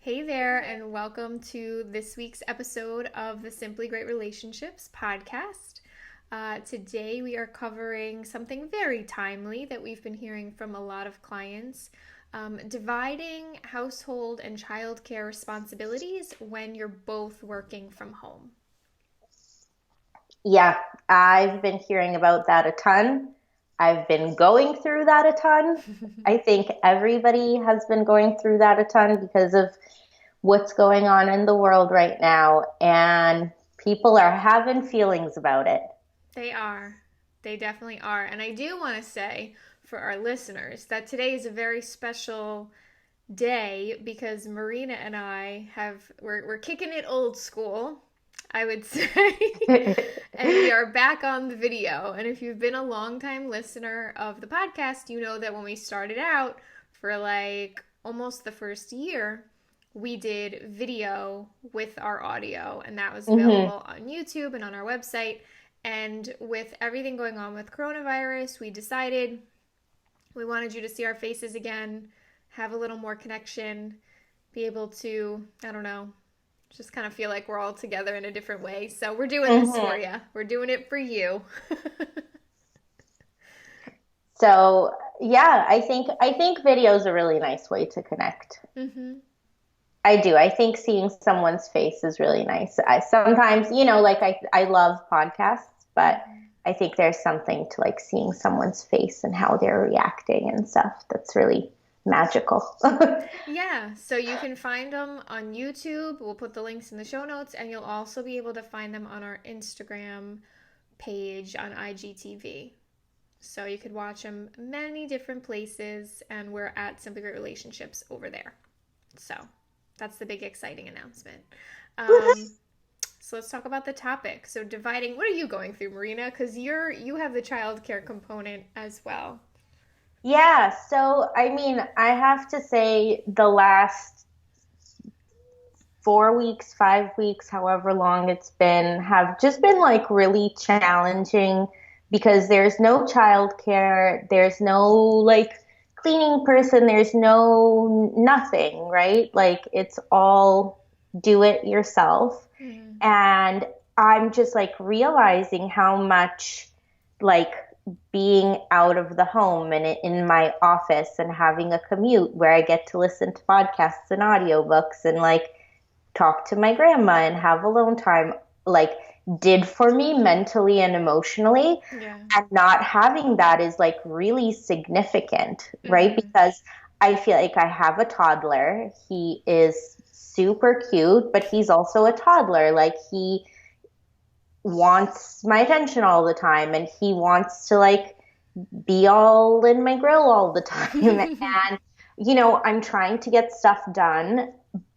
Hey there, and welcome to this week's episode of the Simply Great Relationships podcast. Today, we are covering something very timely that we've been hearing from a lot of clients, dividing household and childcare responsibilities when you're both working from home. Yeah, I've been hearing about that a ton. I've been going through that a ton. I think everybody has been going through that a ton because of what's going on in the world right now, and people are having feelings about it. They are. They definitely are. And I do want to say for our listeners that today is a very special day because Marina and I we're kicking it old school, I would say. And we are back on the video. And if you've been a longtime listener of the podcast, you know that when we started out for like almost the first year, we did video with our audio, and that was hmm available on YouTube and on our website. And with everything going on with coronavirus, we decided we wanted you to see our faces again, have a little more connection, be able to, I don't know, just kind of feel like we're all together in a different way. So we're doing this for hmm you. We're doing it for you. So, yeah, I think video is a really nice way to connect. hmm I do. I think seeing someone's face is really nice. I sometimes, I love podcasts, but I think there's something to like seeing someone's face and how they're reacting and stuff that's really magical. Yeah, so you can find them on YouTube. We'll put the links in the show notes, and you'll also be able to find them on our Instagram page on IGTV. So you could watch them many different places, and we're at Simply Great Relationships over there. So that's the big exciting announcement. Um, so let's talk about the topic. So dividing, what are you going through, Marina? Because you have the childcare component as well. Yeah, so I mean, I have to say the last 4 weeks, 5 weeks, however long it's been, have just been like really challenging because there's no childcare, there's no like cleaning person, there's no nothing, right? Like it's all do it yourself. Mm-hmm. And I'm just like realizing how much like being out of the home and in my office and having a commute where I get to listen to podcasts and audiobooks and like talk to my grandma and have alone time like did for me mentally and emotionally, Yeah. and not having that is like really significant, right? Mm-hmm. Because I feel like I have a toddler. He is super cute, but he's also a toddler. Like he wants my attention all the time and he wants to like be all in my grill all the time. And I'm trying to get stuff done,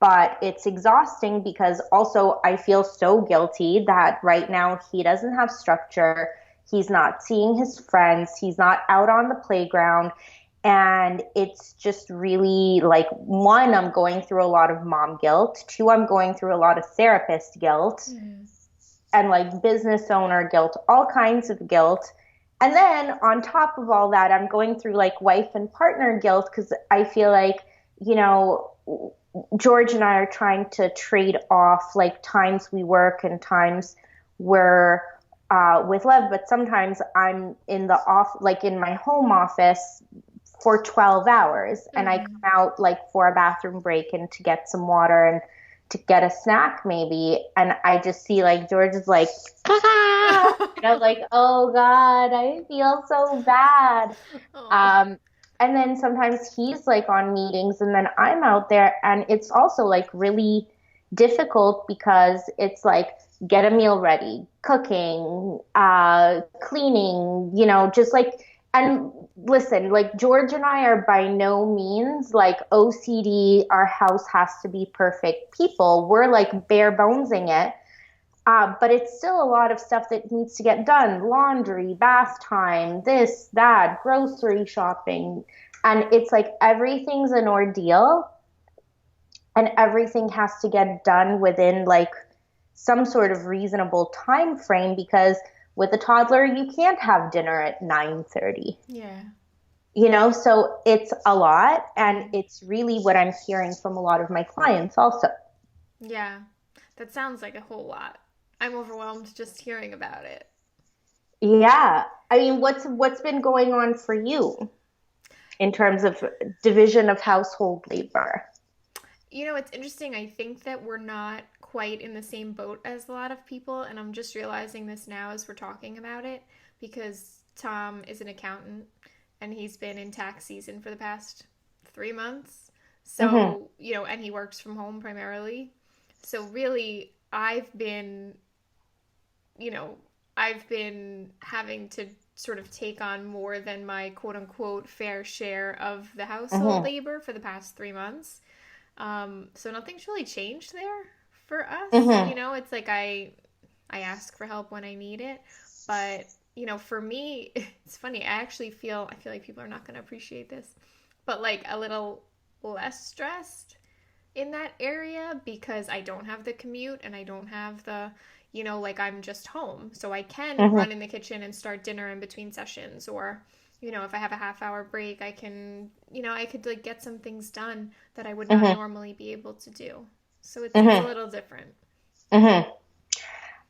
but it's exhausting because also I feel so guilty that right now he doesn't have structure. He's not seeing his friends. He's not out on the playground. And it's just really like, one, I'm going through a lot of mom guilt. Two, I'm going through a lot of therapist guilt Mm-hmm. and like business owner guilt, all kinds of guilt. And then on top of all that, I'm going through like wife and partner guilt because I feel like, you know, George and I are trying to trade off like times we work and times we're with Lev, but sometimes I'm in the off, like in my home office for 12 hours and I come Mm-hmm. out like for a bathroom break and to get some water and to get a snack maybe. And I just see like George is like, and I'm like, oh God, I feel so bad. Oh. Um, and then sometimes he's like on meetings and then I'm out there and it's also like really difficult because it's like get a meal ready, cooking, cleaning, just like, and listen, like George and I are by no means like OCD, our house has to be perfect people. We're like bare bonesing it. But it's still a lot of stuff that needs to get done. Laundry, bath time, this, that, grocery shopping. And it's like everything's an ordeal and everything has to get done within like some sort of reasonable time frame because with a toddler you can't have dinner at 9:30. Yeah. So it's a lot, and it's really what I'm hearing from a lot of my clients also. Yeah, that sounds like a whole lot. I'm overwhelmed just hearing about it. Yeah. I mean, what's been going on for you in terms of division of household labor? It's interesting. I think that we're not quite in the same boat as a lot of people, and I'm just realizing this now as we're talking about it because Tom is an accountant and he's been in tax season for the past 3 months. Hmm. And he works from home primarily. So, really, you know, I've been having to sort of take on more than my quote unquote fair share of the household Hmm. labor for the past 3 months. So nothing's really changed there for us. Hmm. It's like I ask for help when I need it, but for me, it's funny. I feel like people are not going to appreciate this, but like a little less stressed in that area because I don't have the commute and I don't have like I'm just home. So I can Hmm. run in the kitchen and start dinner in between sessions or if I have a half hour break, I could like get some things done that I would not Hmm. normally be able to do. So it's a Hmm. little different. Hmm.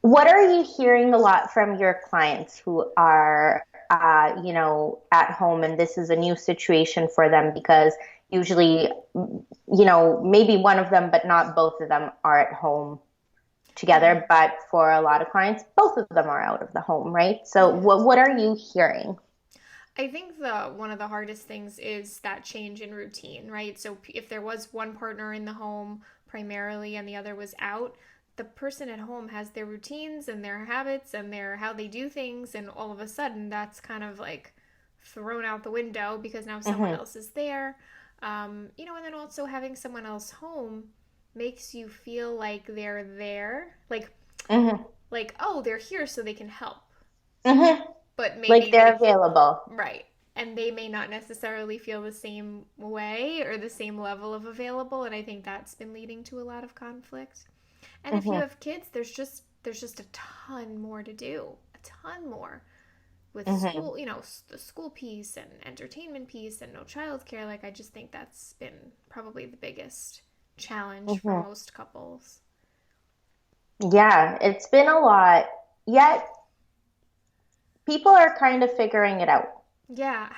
What are you hearing a lot from your clients who are, at home, and this is a new situation for them because usually, maybe one of them, but not both of them are at home Yeah. together. But for a lot of clients, both of them are out of the home, right? So Yeah. what are you hearing? I think the one of the hardest things is that change in routine, right? So if there was one partner in the home primarily and the other was out, the person at home has their routines and their habits and their how they do things and all of a sudden that's kind of like thrown out the window because now someone Hmm. else is there. And then also having someone else home makes you feel like they're there, Hmm. oh, they're here so they can help. Hmm. But Like maybe they're they available. Right. And they may not necessarily feel the same way or the same level of available, and I think that's been leading to a lot of conflict. And if you Hmm. have kids, there's just a ton more to do. A ton more with Hmm. school, the school piece and entertainment piece and no childcare. Like I just think that's been probably the biggest challenge for Hmm. most couples. Yeah, it's been a lot. Yet people are kind of figuring it out. Yeah,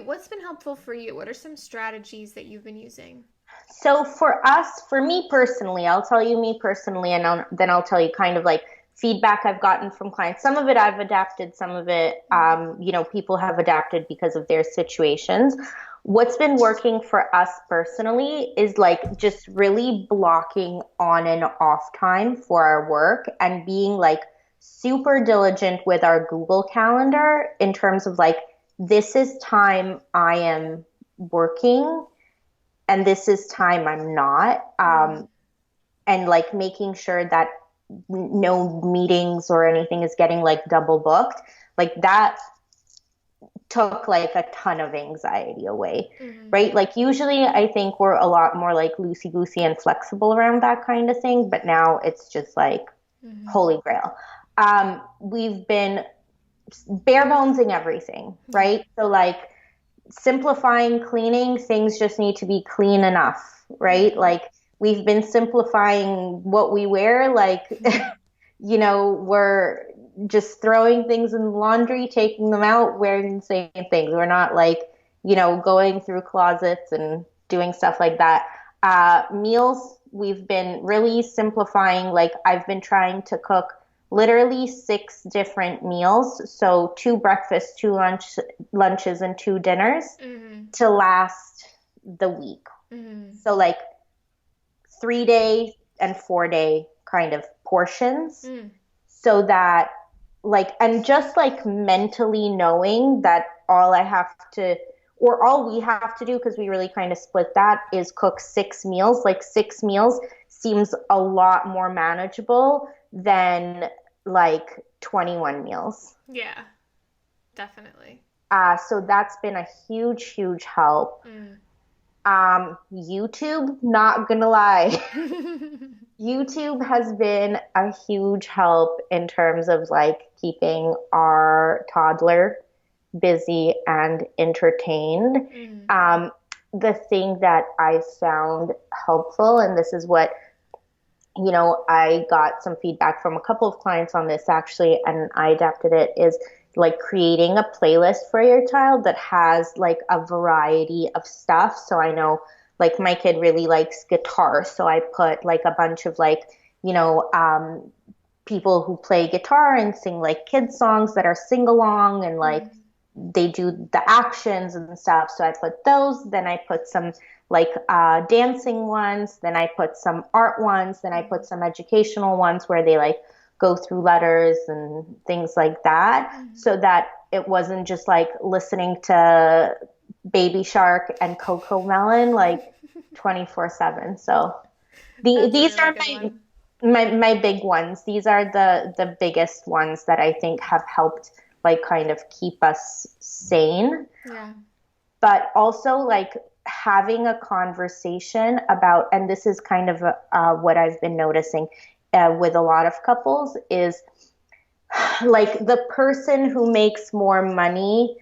what's been helpful for you? What are some strategies that you've been using? So for us, for me personally, I'll tell you me personally, and then I'll tell you kind of like feedback I've gotten from clients. Some of it I've adapted, some of it, Mm-hmm. people have adapted because of their situations. What's been working for us personally is like just really blocking on and off time for our work and being like super diligent with our Google Calendar in terms of like, this is time I am working and this is time I'm not. Mm-hmm. And like making sure that no meetings or anything is getting like double booked. Like that took like a ton of anxiety away, Mm-hmm. right? Like usually I think we're a lot more like loosey goosey and flexible around that kind of thing, but now it's just like Mm-hmm. holy grail. We've been bare bonesing everything, Yeah. right? So like simplifying cleaning, things just need to be clean enough, right? Mm-hmm. Like we've been simplifying what we wear, like, we're just throwing things in the laundry, taking them out, wearing the same things. We're not like, going through closets and doing stuff like that. Meals, we've been really simplifying. Like I've been trying to cook literally 6 different meals. So 2 breakfasts, lunches and 2 dinners Mm-hmm. to last the week. Mm-hmm. So like 3 day and 4 day kind of portions Mm. so that like, and just like mentally knowing that all I have to, or all we have to do, because we really kind of split that, is cook 6 meals. Like 6 meals seems a lot more manageable than like 21 meals. Yeah, definitely. So that's been a huge, huge help. Mm. YouTube, not gonna lie. YouTube has been a huge help in terms of like keeping our toddler busy and entertained. Mm. Um, the thing that I found helpful, and this is what, I got some feedback from a couple of clients on this actually, and I adapted it, is like creating a playlist for your child that has like a variety of stuff. So I know like my kid really likes guitar. So I put like a bunch of like, you know, people who play guitar and sing like kids songs that are sing along and like Mm. they do the actions and stuff. So I put those, then I put some like dancing ones, then I put some art ones, then I put Mm. some educational ones where they like go through letters and things like that, Mm. so that it wasn't just like listening to Baby Shark and Coco Melon like 24/7. So That's a these really are good one. my big ones. These are the biggest ones that I think have helped like kind of keep us sane, Yeah. but also like having a conversation about, and this is kind of what I've been noticing with a lot of couples is like the person who makes more money,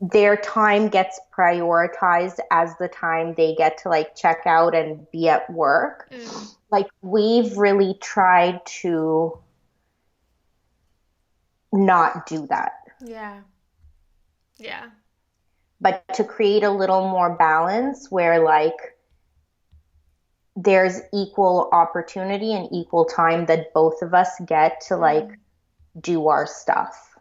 their time gets prioritized as the time they get to like check out and be at work. Mm. Like we've really tried to not do that, Yeah. Yeah. but to create a little more balance where like there's equal opportunity and equal time that both of us get to like Mm. do our stuff.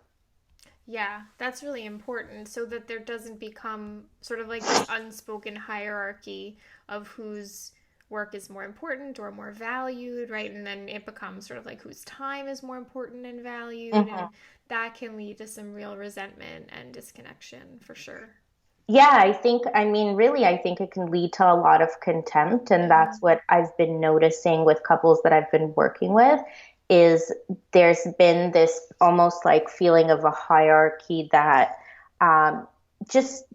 Yeah, that's really important so that there doesn't become sort of like this unspoken hierarchy of whose work is more important or more valued, right? And then it becomes sort of like whose time is more important and valued. Mhm. And that can lead to some real resentment and disconnection for sure. Yeah, I mean, really, I think it can lead to a lot of contempt. And that's Mm. what I've been noticing with couples that I've been working with is there's been this almost like feeling of a hierarchy that um, just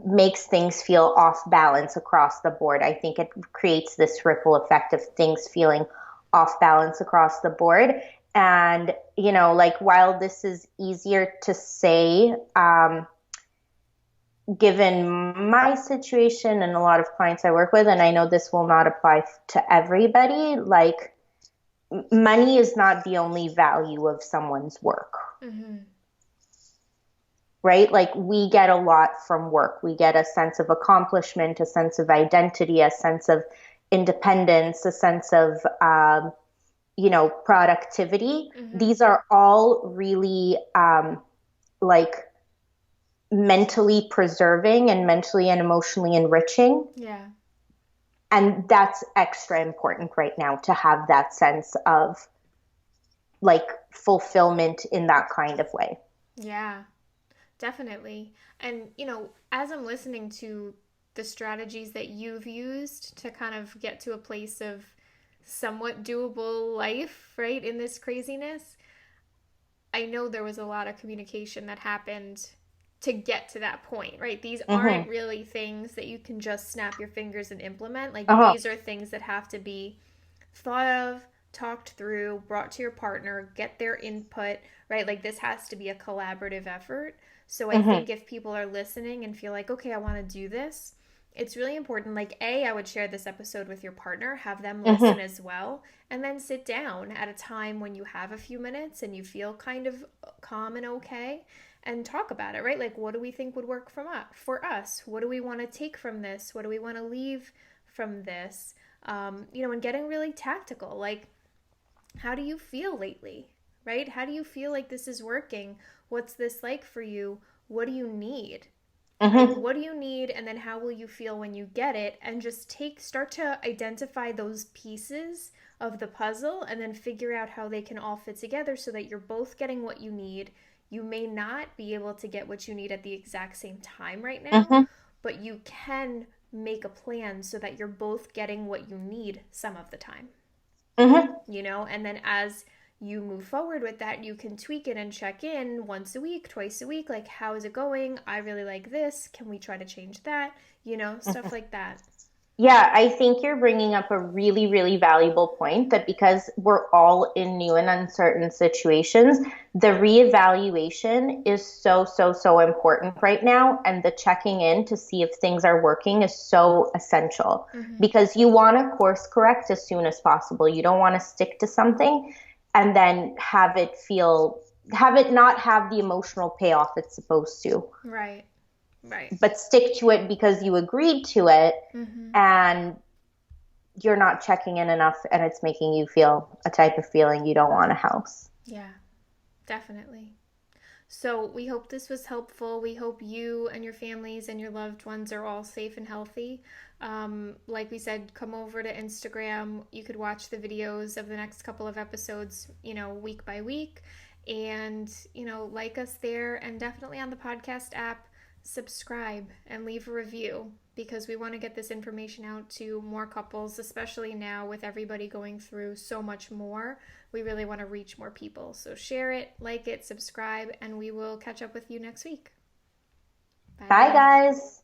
makes things feel off balance across the board. I think it creates this ripple effect of things feeling off balance across the board. And, like while this is easier to say, given my situation and a lot of clients I work with, and I know this will not apply to everybody, like money is not the only value of someone's work, Mm-hmm. right? Like we get a lot from work. We get a sense of accomplishment, a sense of identity, a sense of independence, a sense of, productivity. Mm-hmm. These are all really like mentally preserving and mentally and emotionally enriching. Yeah. And that's extra important right now to have that sense of like fulfillment in that kind of way. Yeah. Definitely. And, as I'm listening to the strategies that you've used to kind of get to a place of somewhat doable life, right, in this craziness, I know there was a lot of communication that happened to get to that point, right? These aren't Mm-hmm. really things that you can just snap your fingers and implement. Like, Uh-huh. these are things that have to be thought of, talked through, brought to your partner, get their input, right? Like this has to be a collaborative effort. So I Mm-hmm. think if people are listening and feel like, okay, I want to do this, it's really important. Like, I would share this episode with your partner, have them listen Mm-hmm. as well, and then sit down at a time when you have a few minutes and you feel kind of calm and okay and talk about it, right? Like, what do we think would work for us? What do we want to take from this? What do we want to leave from this? And getting really tactical. Like, how do you feel lately? Right? How do you feel like this is working? What's this like for you? What do you need? Right? Mm-hmm. What do you need? And then how will you feel when you get it? And just start to identify those pieces of the puzzle and then figure out how they can all fit together so that you're both getting what you need. You may not be able to get what you need at the exact same time right now, Mm-hmm. but you can make a plan so that you're both getting what you need some of the time, Mm-hmm. and then as you move forward with that, you can tweak it and check in once a week, twice a week, like, how is it going? I really like this. Can we try to change that? Stuff Mm-hmm. like that. Yeah, I think you're bringing up a really, really valuable point that because we're all in new and uncertain situations, the reevaluation is so, so, so important right now. And the checking in to see if things are working is so essential Mm-hmm. because you want to course correct as soon as possible. You don't want to stick to something and then have it not have the emotional payoff it's supposed to, Right. Right. but stick to it because you agreed to it Mm-hmm. and you're not checking in enough and it's making you feel a type of feeling you don't want a house. Yeah, definitely. So we hope this was helpful. We hope you and your families and your loved ones are all safe and healthy. Like we said, come over to Instagram. You could watch the videos of the next couple of episodes, week by week. And, like us there and definitely on the podcast app, subscribe and leave a review because we want to get this information out to more couples, especially now with everybody going through so much more. We really want to reach more people. So share it, like it, subscribe, and we will catch up with you next week. Bye, Bye. guys.